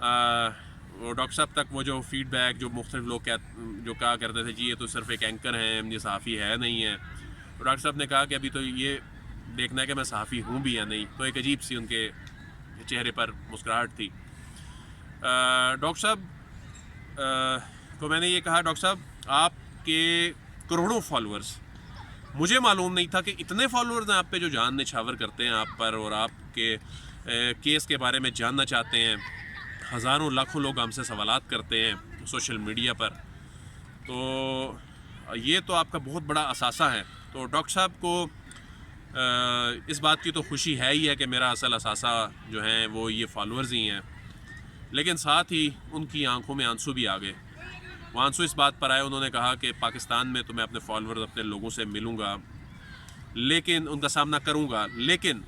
وہ ڈاکٹر صاحب تک وہ جو فیڈ بیک جو مختلف لوگ جو کہا کرتے تھے جی یہ تو صرف ایک اینکر ہیں، یہ صحافی ہے نہیں ہے، تو ڈاکٹر صاحب نے کہا کہ ابھی تو یہ دیکھنا ہے کہ میں صحافی ہوں بھی یا نہیں. تو ایک عجیب سی ان کے چہرے پر مسکراہٹ تھی. ڈاکٹر صاحب کو میں نے یہ کہا ڈاکٹر صاحب آپ کے کروڑوں فالورز، مجھے معلوم نہیں تھا کہ اتنے فالورز ہیں آپ پہ جو جان نچھاور کرتے ہیں آپ پر اور آپ کے کیس کے بارے میں جاننا چاہتے ہیں. ہزاروں لاکھوں لوگ ہم سے سوالات کرتے ہیں سوشل میڈیا پر. تو یہ تو آپ کا بہت بڑا اثاثہ ہے. تو ڈاکٹر صاحب کو اس بات کی تو خوشی ہے ہی ہے کہ میرا اصل اثاثہ جو ہیں وہ یہ فالورز ہی ہیں، لیکن ساتھ ہی ان کی آنکھوں میں آنسو بھی آ گئے. وہ آنسو اس بات پر آئے، انہوں نے کہا کہ پاکستان میں تو میں اپنے فالورز اپنے لوگوں سے ملوں گا، لیکن ان کا سامنا کروں گا، لیکن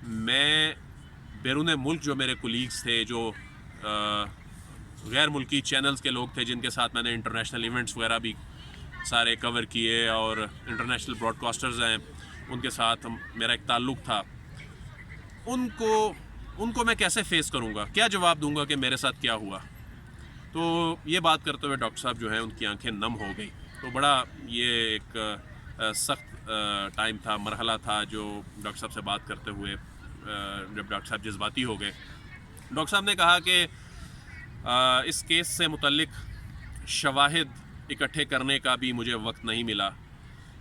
میں بیرون ملک جو میرے کولیگز تھے، جو غیر ملکی چینلز کے لوگ تھے جن کے ساتھ میں نے انٹرنیشنل ایونٹس وغیرہ بھی سارے کور کیے اور انٹرنیشنل براڈ کاسٹرز ہیں ان کے ساتھ میرا ایک تعلق تھا، ان کو میں کیسے فیس کروں گا، کیا جواب دوں گا کہ میرے ساتھ کیا ہوا. تو یہ بات کرتے ہوئے ڈاکٹر صاحب جو ہیں ان کی آنکھیں نم ہو گئی. تو بڑا یہ ایک سخت ٹائم تھا، مرحلہ تھا جو ڈاکٹر صاحب سے بات کرتے ہوئے جب ڈاکٹر صاحب جذباتی ہو گئے. ڈاکٹر صاحب نے کہا کہ اس کیس سے متعلق شواہد اکٹھے کرنے کا بھی مجھے وقت نہیں ملا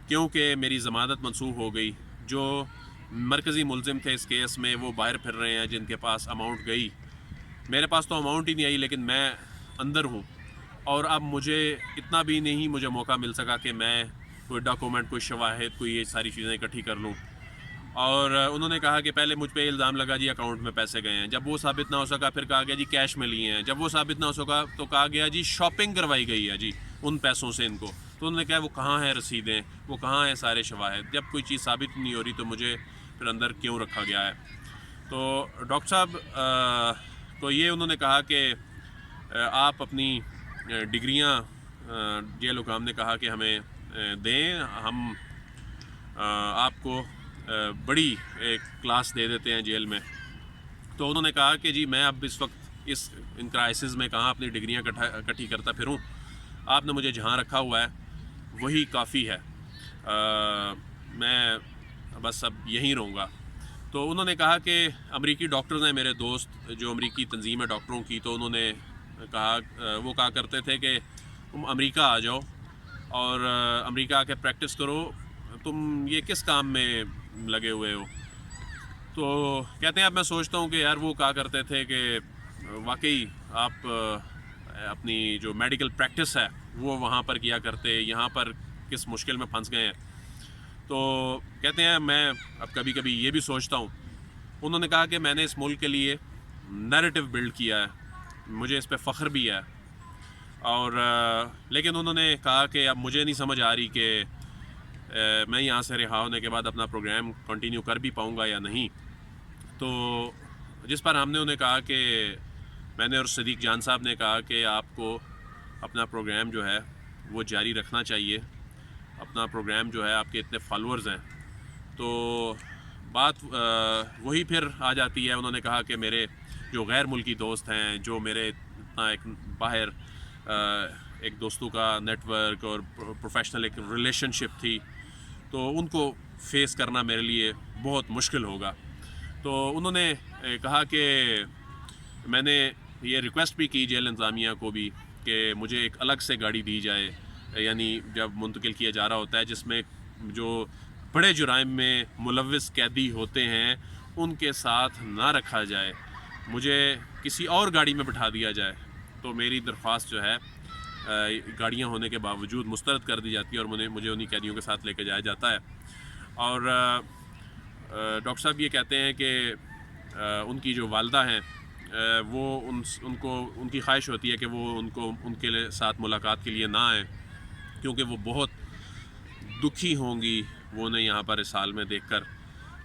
کیونکہ میری ضمانت منسوخ ہو گئی. جو مرکزی ملزم تھے اس کیس میں وہ باہر پھر رہے ہیں، جن کے پاس اماؤنٹ گئی، میرے پاس تو اماؤنٹ ہی نہیں آئی، لیکن میں اندر ہوں اور اب مجھے اتنا بھی نہیں مجھے موقع مل سکا کہ میں کوئی ڈاکومنٹ، کوئی شواہد، کوئی یہ ساری چیزیں اکٹھی کر لوں. اور انہوں نے کہا کہ پہلے مجھ پہ الزام لگا جی اکاؤنٹ میں پیسے گئے ہیں، جب وہ ثابت نہ ہو سکا پھر کہا گیا جی کیش میں لیے ہیں، جب وہ ثابت نہ ہو سکا تو کہا گیا جی شاپنگ کروائی گئی ہے جی ان پیسوں سے ان کو. تو انہوں نے کہا وہ کہاں ہیں رسیدیں، وہ کہاں ہیں سارے شواہد، جب کوئی چیز ثابت نہیں ہو رہی تو مجھے پھر اندر کیوں رکھا گیا ہے. تو ڈاکٹر صاحب کو یہ انہوں نے کہا کہ آپ اپنی ڈگریاں جیل حکام نے کہا کہ ہمیں دیں، ہم آپ کو بڑی ایک کلاس دے دیتے ہیں جیل میں. تو انہوں نے کہا کہ جی میں اب اس وقت ان کرائسس میں کہاں اپنی ڈگریاں اکٹھی کرتا پھروں، آپ نے مجھے جہاں رکھا ہوا ہے وہی کافی ہے، میں بس اب یہیں رہوں گا. تو انہوں نے کہا کہ امریکی ڈاکٹرز ہیں میرے دوست جو امریکی تنظیم ہے ڈاکٹروں کی، تو انہوں نے کہا، وہ کہا کرتے تھے کہ تم امریکہ آ جاؤ اور امریکہ آ کے پریکٹس کرو، تم یہ کس کام میں لگے ہوئے ہو. تو کہتے ہیں اب میں سوچتا ہوں کہ یار وہ کہا کرتے تھے کہ واقعی آپ اپنی جو میڈیکل پریکٹس ہے وہ وہاں پر کیا کرتے، یہاں پر کس مشکل میں پھنس گئے ہیں. تو کہتے ہیں میں اب کبھی کبھی یہ بھی سوچتا ہوں. انہوں نے کہا کہ میں نے اس ملک کے لیے نیریٹو بلڈ کیا ہے، مجھے اس پہ فخر بھی ہے، اور لیکن انہوں نے کہا کہ اب مجھے نہیں سمجھ آ رہی کہ میں یہاں سے رہا ہونے کے بعد اپنا پروگرام کنٹینیو کر بھی پاؤں گا یا نہیں. تو جس پر ہم نے انہیں کہا کہ میں نے اور صدیق جان صاحب نے کہا کہ آپ کو اپنا پروگرام جو ہے وہ جاری رکھنا چاہیے، اپنا پروگرام جو ہے آپ کے اتنے فالورز ہیں. تو بات وہی پھر آ جاتی ہے. انہوں نے کہا کہ میرے جو غیر ملکی دوست ہیں، جو میرے اتنا ایک باہر ایک دوستوں کا نیٹ ورک اور پروفیشنل ایک ریلیشن شپ تھی، تو ان کو فیس کرنا میرے لیے بہت مشکل ہوگا. تو انہوں نے کہا کہ میں نے یہ ریکویسٹ بھی کی جیل انتظامیہ کو بھی کہ مجھے ایک الگ سے گاڑی دی جائے، یعنی جب منتقل کیا جا رہا ہوتا ہے جس میں جو بڑے جرائم میں ملوث قیدی ہوتے ہیں ان کے ساتھ نہ رکھا جائے، مجھے کسی اور گاڑی میں بٹھا دیا جائے. تو میری درخواست جو ہے گاڑیاں ہونے کے باوجود مسترد کر دی جاتی ہے اور مجھے انہی قیدیوں کے ساتھ لے کے جایا جاتا ہے. اور ڈاکٹر صاحب یہ کہتے ہیں کہ ان کی جو والدہ ہیں وہ ان کی خواہش ہوتی ہے کہ وہ ان کے ساتھ ملاقات کے لیے نہ آئیں کیونکہ وہ بہت دکھی ہوں گی وہ انہیں یہاں پر اس حال میں دیکھ کر.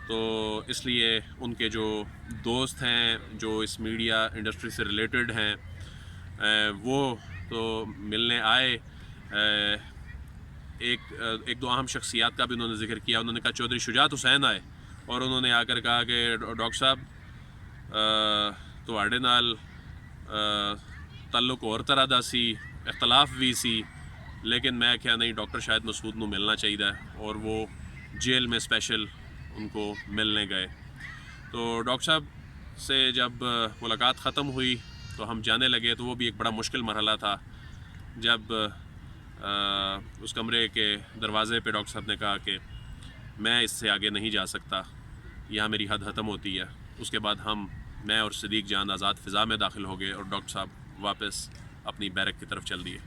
تو اس لیے ان کے جو دوست ہیں جو اس میڈیا انڈسٹری سے ریلیٹڈ ہیں وہ تو ملنے آئے. ایک دو اہم شخصیات کا بھی انہوں نے ذکر کیا. انہوں نے کہا چودھری شجاعت حسین آئے اور انہوں نے آ کر کہا کہ ڈاکٹر صاحب تواڈے نال تعلق اور طرح دا سی، اختلاف بھی سی، لیکن میں کیا نہیں ڈاکٹر شاہد مسعود نو ملنا چاہیے اور وہ جیل میں اسپیشل ان کو ملنے گئے. تو ڈاکٹر صاحب سے جب ملاقات ختم ہوئی تو ہم جانے لگے تو وہ بھی ایک بڑا مشکل مرحلہ تھا. جب اس کمرے کے دروازے پہ ڈاکٹر صاحب نے کہا کہ میں اس سے آگے نہیں جا سکتا، یہاں میری حد ختم ہوتی ہے. اس کے بعد میں اور صدیق جان آزاد فضا میں داخل ہو گئے اور ڈاکٹر صاحب واپس اپنی بیرک کی طرف چل دیے.